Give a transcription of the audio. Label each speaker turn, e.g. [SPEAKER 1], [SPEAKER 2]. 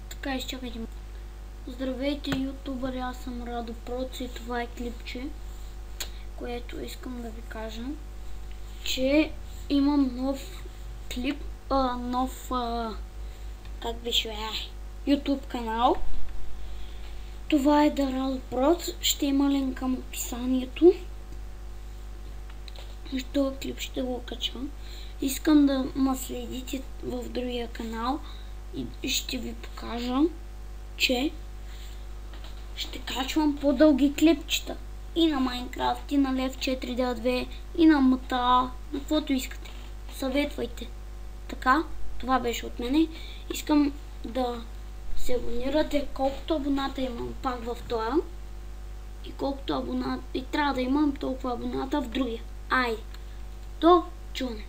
[SPEAKER 1] Така, изчакайте. Здравейте, ютубъри, аз съм Радо Проц и това е клипче, което искам да ви кажа, че имам нов клип, как беше, YouTube канал. Това е да Радо Проц, ще има линк към описанието. Този клип ще го кача. Искам да ме следите в другия канал и ще ви покажа, че ще качвам по-дълги клипчета. И на Майнкрафт, и на Left 4 Dead 2, и на GTA, на каквото искате. Съветвайте. Така, това беше от мене. Искам да се абонирате, колкото абоната имам пак в това. И колкото абоната и трябва да имам толкова абоната в другия. Айде, до чуне!